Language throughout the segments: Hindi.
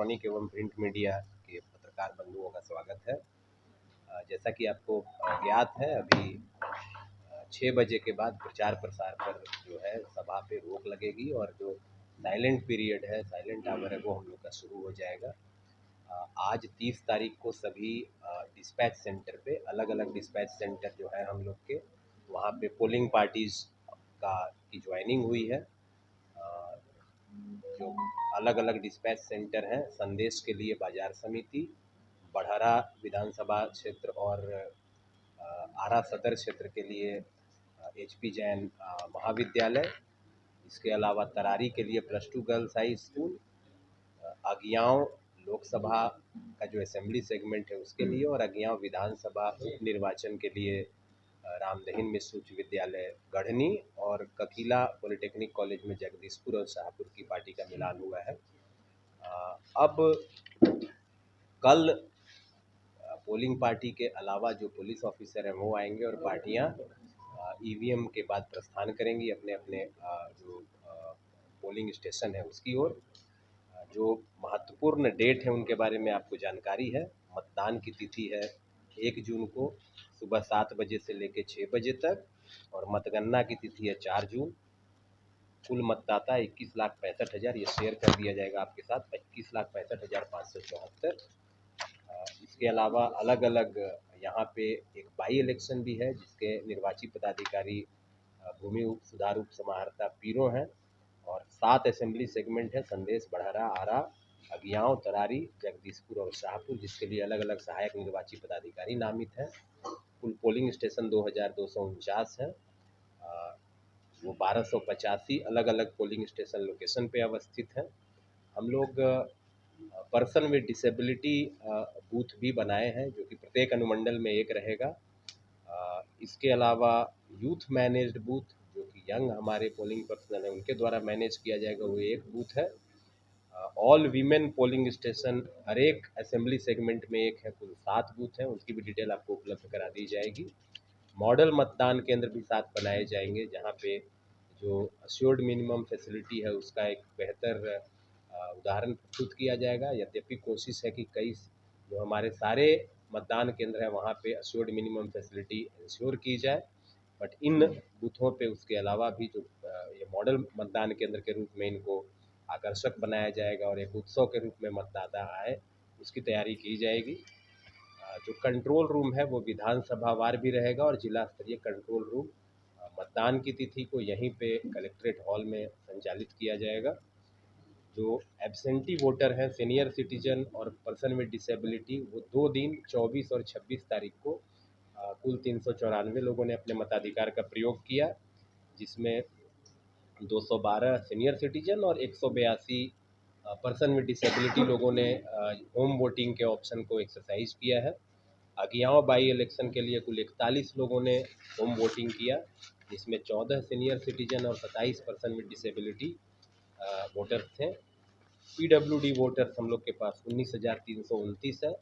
इलेक्ट्रॉनिक एवं प्रिंट मीडिया के पत्रकार बंधुओं का स्वागत है। जैसा कि आपको ज्ञात है, अभी 6 बजे के बाद प्रचार प्रसार पर जो है सभा पे रोक लगेगी और जो साइलेंट पीरियड है, साइलेंट आवर है, वो हम लोग का शुरू हो जाएगा। आज 30 तारीख को सभी डिस्पैच सेंटर पे, अलग अलग डिस्पैच सेंटर जो है हम लोग के, वहाँ पे पोलिंग पार्टीज़ की ज्वाइनिंग हुई है। जो अलग अलग डिस्पैच सेंटर हैं, संदेश के लिए बाजार समिति, बढ़हरा विधानसभा क्षेत्र और आरा सदर क्षेत्र के लिए HP जैन महाविद्यालय, इसके अलावा तरारी के लिए +2 गर्ल्स हाई स्कूल, अगियाँव लोकसभा का जो असेंबली सेगमेंट है उसके लिए, और अगियाँव विधानसभा उप निर्वाचन के लिए रामदहिन मिश्र उच्च विद्यालय गढ़नी और ककीला पॉलिटेक्निक कॉलेज में जगदीशपुर और शाहपुर की पार्टी का मिलान हुआ है। अब कल पोलिंग पार्टी के अलावा जो पुलिस ऑफिसर हैं वो आएंगे और पार्टियां EVM के बाद प्रस्थान करेंगी अपने अपने जो पोलिंग स्टेशन है उसकी ओर। जो महत्वपूर्ण डेट है उनके बारे में आपको जानकारी है। मतदान की तिथि है 1 जून को सुबह 7 बजे से लेकर 6 बजे तक, और मतगणना की तिथि है 4 जून। कुल मतदाता 21,65,000, ये शेयर कर दिया जाएगा आपके साथ, 21,65,574। इसके अलावा अलग अलग यहाँ पे एक बाई इलेक्शन भी है जिसके निर्वाची पदाधिकारी भूमि उप सुधार उप समाहर्ता पीरो हैं, और 7 असेंबली सेगमेंट है, संदेश, बढ़हरा, आरा, अगियाँव, तरारी, जगदीशपुर और शाहपुर, जिसके लिए अलग अलग सहायक निर्वाची पदाधिकारी नामित हैं। कुल पोलिंग स्टेशन 2249 हैं। वो 1285 अलग अलग पोलिंग स्टेशन लोकेशन पे अवस्थित हैं। हम लोग पर्सन विद डिसेबिलिटी बूथ भी बनाए हैं जो कि प्रत्येक अनुमंडल में एक रहेगा। इसके अलावा यूथ मैनेज्ड बूथ, जो कि यंग हमारे पोलिंग पर्सनल हैं उनके द्वारा मैनेज किया जाएगा, वो एक बूथ है। ऑल वीमेन पोलिंग स्टेशन हर एक असेंबली सेगमेंट में एक है, कुल 7 बूथ हैं, उनकी भी डिटेल आपको उपलब्ध करा दी जाएगी। मॉडल मतदान केंद्र भी 7 बनाए जाएंगे जहां पे जो अश्योर्ड मिनिमम फैसिलिटी है उसका एक बेहतर उदाहरण प्रस्तुत किया जाएगा। यद्यपि कोशिश है कि कई जो हमारे सारे मतदान केंद्र हैं वहाँ पे अश्योर्ड मिनिमम फैसिलिटी इंश्योर की जाए, बट इन बूथों पे उसके अलावा भी जो ये मॉडल मतदान केंद्र के रूप में इनको आकर्षक बनाया जाएगा और एक उत्सव के रूप में मतदाता आए, उसकी तैयारी की जाएगी। जो कंट्रोल रूम है वो विधानसभा वार भी रहेगा और जिला स्तरीय कंट्रोल रूम मतदान की तिथि को यहीं पे कलेक्ट्रेट हॉल में संचालित किया जाएगा। जो एब्सेंटी वोटर हैं, सीनियर सिटीजन और पर्सन विद डिसेबिलिटी, वो 2 दिन 24 और 26 तारीख को कुल 394 लोगों ने अपने मताधिकार का प्रयोग किया, जिसमें 212 सीनियर सिटीजन और 182 पर्सन विद डिसेबिलिटी लोगों ने होम वोटिंग के ऑप्शन को एक्सरसाइज किया है। अगियाँव बाई इलेक्शन के लिए कुल 41 लोगों ने होम वोटिंग किया, जिसमें 14 सीनियर सिटीजन और 27 पर्सन विद डिसेबिलिटी वोटर्स थे। PWD वोटर्स हम लोग के पास 19,329 है।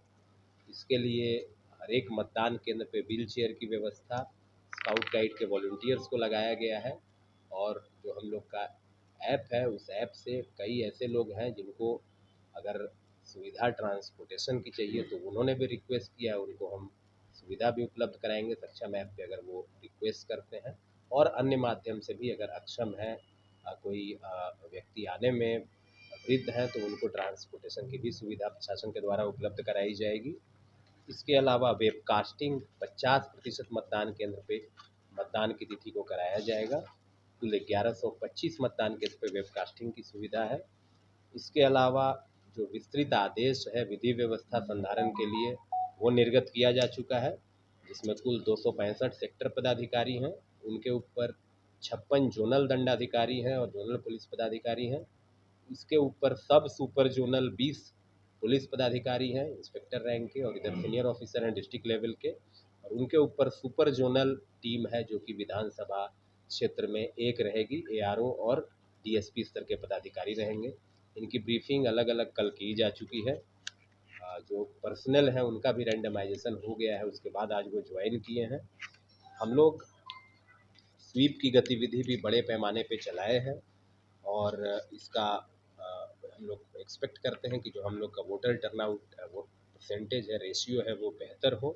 इसके लिए हर एक मतदान केंद्र पे व्हील चेयर की व्यवस्था, स्काउट गाइड के वॉलंटियर्स को लगाया गया है, और जो हम लोग का ऐप है उस ऐप से कई ऐसे लोग हैं जिनको अगर सुविधा ट्रांसपोर्टेशन की चाहिए तो उन्होंने भी रिक्वेस्ट किया है, उनको हम सुविधा भी उपलब्ध कराएंगे सक्षम ऐप पे अगर वो रिक्वेस्ट करते हैं, और अन्य माध्यम से भी अगर अक्षम है कोई व्यक्ति आने में, वृद्ध हैं, तो उनको ट्रांसपोर्टेशन की भी सुविधा प्रशासन के द्वारा उपलब्ध कराई जाएगी। इसके अलावा वेबकास्टिंग 50% मतदान केंद्र पे मतदान की तिथि को कराया जाएगा। कुल 1125 मतदान केंद्र पे वेबकास्टिंग की सुविधा है। इसके अलावा जो विस्तृत आदेश है विधि व्यवस्था संधारण के लिए वो निर्गत किया जा चुका है, जिसमें कुल 265 सेक्टर पदाधिकारी हैं, उनके ऊपर 56 जोनल दंडाधिकारी हैं और जोनल पुलिस पदाधिकारी हैं। इसके ऊपर सब सुपर जोनल 20 पुलिस पदाधिकारी हैं इंस्पेक्टर रैंक के, और इधर सीनियर ऑफिसर हैं डिस्ट्रिक्ट लेवल के, और उनके ऊपर सुपर जोनल टीम है जो कि विधानसभा क्षेत्र में एक रहेगी, ARO और DSP स्तर के पदाधिकारी रहेंगे। इनकी ब्रीफिंग अलग अलग कल की जा चुकी है। जो पर्सनल है उनका भी रैंडमाइजेशन हो गया है, उसके बाद आज वो ज्वाइन किए हैं। हम लोग स्वीप की गतिविधि भी बड़े पैमाने पे चलाए हैं और इसका हम लोग एक्सपेक्ट करते हैं कि जो हम लोग का वोटर टर्नआउट वो परसेंटेज है, रेशियो है, वो बेहतर हो।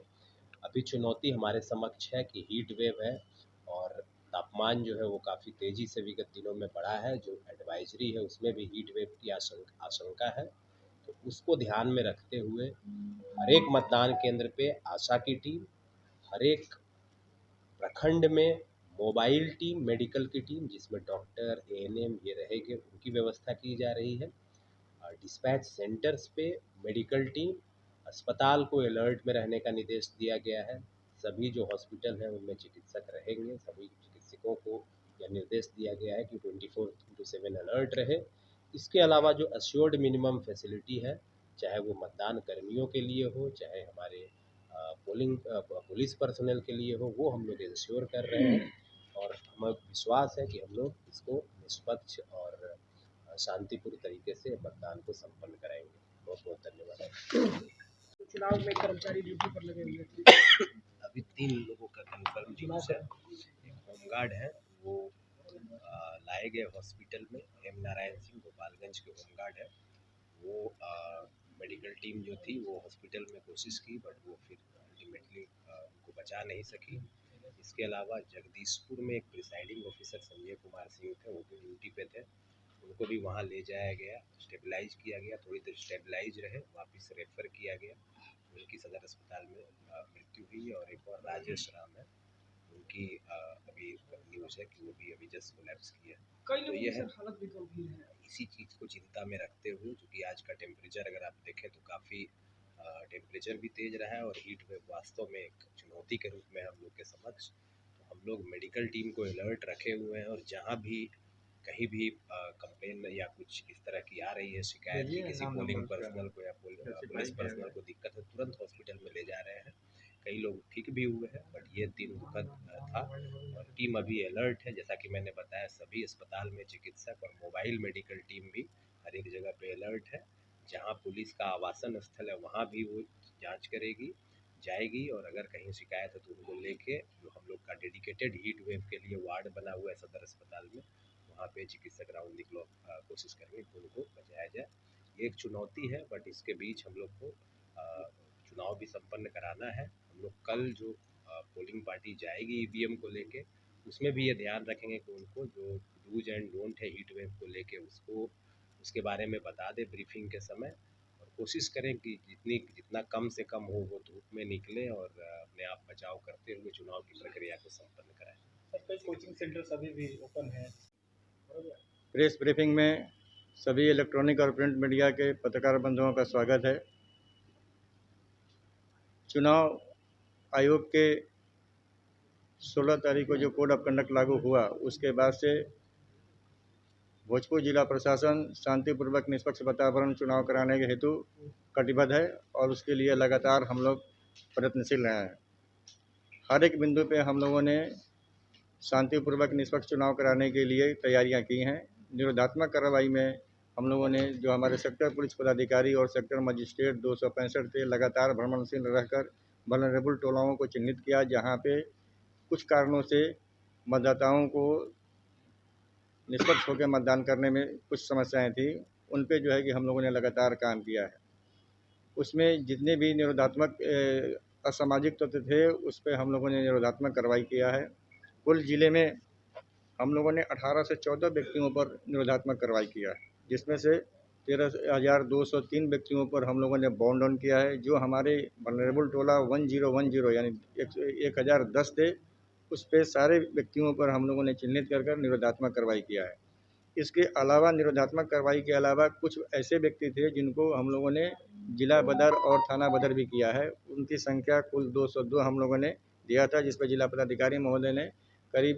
अभी चुनौती हमारे समक्ष है कि हीट वेव है और तापमान जो है वो काफ़ी तेज़ी से विगत दिनों में बढ़ा है। जो एडवाइजरी है उसमें भी हीट वेव की आशंका है। तो उसको ध्यान में रखते हुए हर एक मतदान केंद्र पे आशा की टीम, हर एक प्रखंड में मोबाइल टीम, मेडिकल की टीम जिसमें डॉक्टर, एएनएम ये रहेंगे, उनकी व्यवस्था की जा रही है। डिस्पैच सेंटर्स पे मेडिकल टीम, अस्पताल को अलर्ट में रहने का निर्देश दिया गया है। सभी जो हॉस्पिटल हैं उनमें चिकित्सक रहेंगे। सभी चिकित्सकों को यह निर्देश दिया गया है कि 24/7 अलर्ट रहे। इसके अलावा जो अश्योर्ड मिनिमम फैसिलिटी है, चाहे वो मतदान कर्मियों के लिए हो, चाहे हमारे पुलिस पर्सनल के लिए हो, वो हम लोग इंश्योर कर रहे हैं और हमें विश्वास है कि हम लोग इसको निष्पक्ष और शांतिपूर्ण तरीके से मतदान को संपन्न कराएंगे। बहुत बहुत धन्यवाद। चुनाव में कर्मचारी ड्यूटी पर लगे हुए थे। अभी 3 लोगों का कन्फर्म न्यूज़ है। एक होमगार्ड है, वो लाए गए हॉस्पिटल में। एम नारायण सिंह गोपालगंज के होमगार्ड है। वो मेडिकल टीम जो थी वो हॉस्पिटल में कोशिश की, बट वो फिर अल्टीमेटली उनको बचा नहीं सकी। इसके अलावा जगदीशपुर में एक प्रिसाइडिंग ऑफिसर संजय कुमार सिंह थे, वो भी ड्यूटी पे थे। उनको भी वहाँ ले जाया गया, स्टेबलाइज किया गया, थोड़ी देर स्टेबलाइज रहे, वापस रेफ़र किया गया। उनकी सदर अस्पताल में मृत्यु हुई। और एक और राजेश राम है, उनकी अभी न्यूज़ है कि वो भी अभी जस्ट कोलैप्स किया। तो ये है, हालत भी गंभीर है। इसी चीज़ को चिंता में रखते हुए, क्योंकि आज का टेम्परेचर अगर आप देखें तो काफ़ी टेम्परेचर भी तेज़ रहा है और हीट वेव वास्तव में एक चुनौती के रूप में हम लोग के समक्ष। तो हम लोग मेडिकल टीम को अलर्ट रखे हुए हैं और जहाँ भी कहीं भी कंप्लेन या कुछ इस तरह की आ रही है शिकायत कि किसी पोलिंग पर्सनल को या पुलिस पर्सनल को दिक्कत है, तुरंत हॉस्पिटल में ले जा रहे हैं। कई लोग ठीक भी हुए हैं, बट ये दिन दुखद था। और टीम अभी अलर्ट है, जैसा कि मैंने बताया, सभी अस्पताल में चिकित्सक और मोबाइल मेडिकल टीम भी हर एक जगह पे अलर्ट है। जहाँ पुलिस का आवासन स्थल है वहाँ भी वो जांच करेगी, जाएगी, और अगर कहीं शिकायत है तो उनको लेके जो हम लोग का डेडिकेटेड हीट वेव के लिए वार्ड बना हुआ है सदर अस्पताल में, वहाँ पे चिकित्सक राउंड दी क्लॉक कोशिश करेंगे कि उनको बचाया जाए। ये एक चुनौती है, बट इसके बीच हम लोग को चुनाव भी संपन्न कराना है। हम लोग कल जो पोलिंग पार्टी जाएगी ईवीएम को लेके, उसमें भी ये ध्यान रखेंगे कि उनको जो डूज एंड डोंट है हीट वेव को लेके, उसको उसके बारे में बता दें ब्रीफिंग के समय। और कोशिश करें कि जितना कम से कम हो वो धूप में निकले और अपने आप बचाव करते हुए चुनाव की प्रक्रिया को संपन्न कराएं। सर, कई कोचिंग सेंटर अभी भी ओपन है। प्रेस ब्रीफिंग में सभी इलेक्ट्रॉनिक और प्रिंट मीडिया के पत्रकार बंधुओं का स्वागत है। चुनाव आयोग के 16 तारीख को जो कोड ऑफ कंडक्ट लागू हुआ, उसके बाद से भोजपुर जिला प्रशासन शांतिपूर्वक निष्पक्ष वातावरण चुनाव कराने के हेतु कटिबद्ध है और उसके लिए लगातार हम लोग प्रयत्नशील रहे हैं। हर एक बिंदु पे हम लोगों ने शांतिपूर्वक निष्पक्ष चुनाव कराने के लिए तैयारियां की हैं। निरोधात्मक कार्रवाई में हम लोगों ने जो हमारे सेक्टर पुलिस पदाधिकारी और सेक्टर मजिस्ट्रेट 265 थे, लगातार भ्रमणशील रहकर वल्नरेबल टोलाओं को चिन्हित किया, जहां पे कुछ कारणों से मतदाताओं को निष्पक्ष होकर मतदान करने में कुछ समस्याएं थी। उन पे जो है कि हम लोगों ने लगातार काम किया है। उसमें जितने भी निरोधात्मक असामाजिक तत्व थे, उस पर हम लोगों ने निरोधात्मक कार्रवाई किया है। कुल जिले में हम लोगों ने 18 से 14 व्यक्तियों पर निरोधात्मक कार्रवाई किया है, जिसमें से 13,203 व्यक्तियों पर हम लोगों ने बाउंड डाउन किया है। जो हमारे वल्नरेबल टोला 1010 यानी 1010 थे, उस पे सारे व्यक्तियों पर हम लोगों ने चिन्हित कर निरोधात्मक कार्रवाई किया है। इसके अलावा निरोधात्मक कार्रवाई के अलावा कुछ ऐसे व्यक्ति थे जिनको हम लोगों ने जिला बदर और थाना बदर भी किया है। उनकी संख्या कुल 202 हम लोगों ने दिया था, जिस पर जिला पदाधिकारी महोदय ने करीब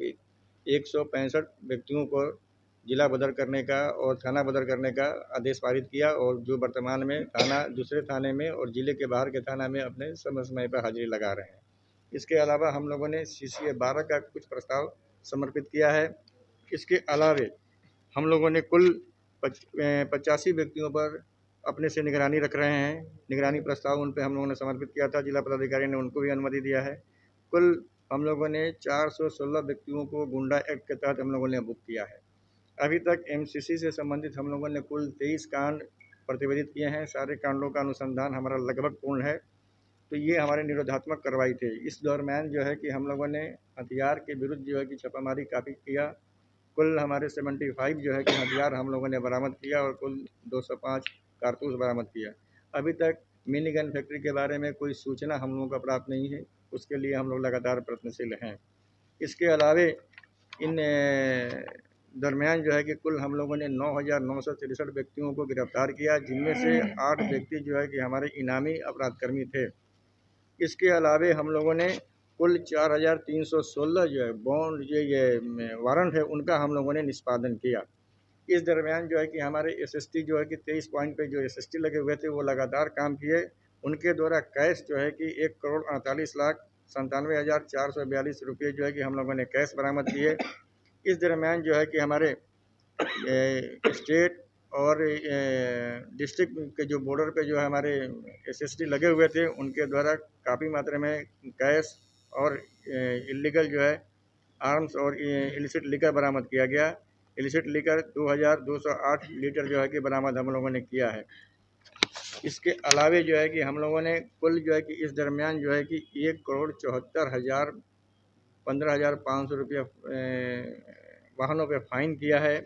165 व्यक्तियों को जिला बदर करने का और थाना बदर करने का आदेश पारित किया, और जो वर्तमान में दूसरे थाने में और ज़िले के बाहर के थाना में अपने समय समय पर हाजिरी लगा रहे हैं। इसके अलावा हम लोगों ने CCA 12 का कुछ प्रस्ताव समर्पित किया है। इसके अलावे हम लोगों ने कुल 85 व्यक्तियों पर अपने से निगरानी रख रहे हैं। निगरानी प्रस्ताव उन पे हम लोगों ने समर्पित किया था, जिला पदाधिकारी ने उनको भी अनुमति दिया है। कुल हम लोगों ने 416 व्यक्तियों को गुंडा एक्ट के तहत हम लोगों ने बुक किया है। अभी तक एमसीसी से संबंधित हम लोगों ने कुल 23 कांड प्रतिवेदित किए हैं। सारे कांडों का अनुसंधान हमारा लगभग पूर्ण है। तो ये हमारे निरोधात्मक कार्रवाई थे। इस दरम्यान जो है कि हम लोगों ने हथियार के विरुद्ध जो है कि छापामारी काफ़ी किया। कुल हमारे 75 जो है कि हथियार हम लोगों ने बरामद किया और कुल 205 कारतूस बरामद किया। अभी तक मिनी गन फैक्ट्री के बारे में कोई सूचना हम लोगों को प्राप्त नहीं है। उसके लिए हम लोग लगातार प्रयत्नशील हैं। इसके अलावे इन दरमियान जो है कि कुल हम लोगों ने 9,963 व्यक्तियों को गिरफ्तार किया, जिनमें से 8 व्यक्ति जो है कि हमारे इनामी अपराधकर्मी थे। इसके अलावे हम लोगों ने कुल 4,316 जो है बॉन्ड ये वारंट है उनका हम लोगों ने निष्पादन किया। इस दरमियान जो है कि हमारे एसएसटी जो है कि 23 पॉइंट पे जो एसएसटी लगे हुए थे वो लगातार काम किए। उनके द्वारा कैश जो है कि 1,48,97,442 रुपये जो है कि हम लोगों ने कैश बरामद किए। इस दरमियान जो है कि हमारे स्टेट और डिस्ट्रिक्ट के जो बॉर्डर पे जो है हमारे एसएसटी लगे हुए थे उनके द्वारा काफ़ी मात्रा में कैश और इलीगल जो है आर्म्स और इलिसिट लिकर बरामद किया गया। इलिसिट लिकर 2,208 लीटर जो है कि बरामद हम लोगों ने किया है। इसके अलावे जो है कि हम लोगों ने कुल जो है कि इस दरमियान जो है कि 1,74,15,500 रुपया वाहनों पे फाइन किया है।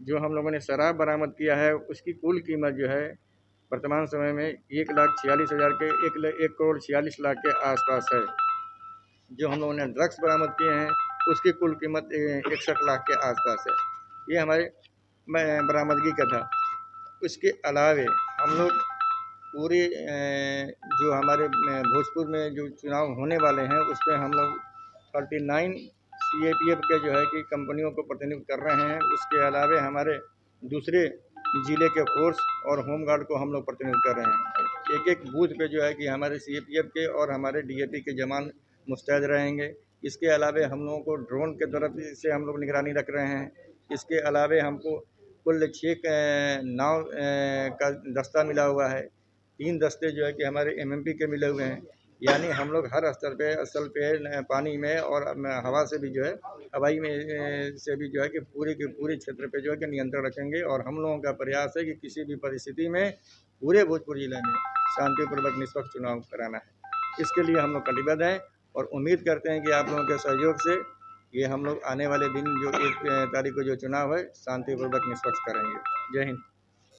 जो हम लोगों ने शराब बरामद किया है उसकी कुल कीमत जो है वर्तमान समय में 1,46,000 के 1,46,00,000 के आसपास है। जो हम लोगों ने ड्रग्स बरामद किए हैं उसकी कुल कीमत 61 लाख के आसपास है। ये हमारे बरामदगी का था। उसके अलावे हम लोग पूरे जो हमारे भोजपुर में जो चुनाव होने वाले हैं उस पर हम लोग 39 सीएपीएफ के जो है कि कंपनियों को प्रतिनिधित्व कर रहे हैं। उसके अलावे हमारे दूसरे ज़िले के फोर्स और होमगार्ड को हम लोग प्रतिनिधित्व कर रहे हैं। एक एक बूथ पे जो है कि हमारे सीएपीएफ के और हमारे डीएपी के जवान मुस्तैद रहेंगे। इसके अलावे हम लोगों को ड्रोन के तरफ से हम लोग निगरानी रख रहे हैं। इसके अलावे हमको कुल 6 नाव का दस्ता मिला हुआ है। 3 दस्ते जो है कि हमारे एमएमपी के मिले हुए हैं। यानी हम लोग हर स्तर पे स्थल पे पानी में और हवा से भी जो है हवाई में से भी जो है कि पूरे के पूरे क्षेत्र पे जो है कि नियंत्रण रखेंगे। और हम लोगों का प्रयास है कि किसी भी परिस्थिति में पूरे भोजपुर ज़िले में शांतिपूर्वक निष्पक्ष चुनाव कराना है। इसके लिए हम लोग कटिबद्ध हैं और उम्मीद करते हैं कि आप लोगों के सहयोग से ये हम लोग आने वाले दिन जो 1 तारीख को जो चुनाव है शांतिपूर्वक निष्पक्ष करेंगे। जय हिंद।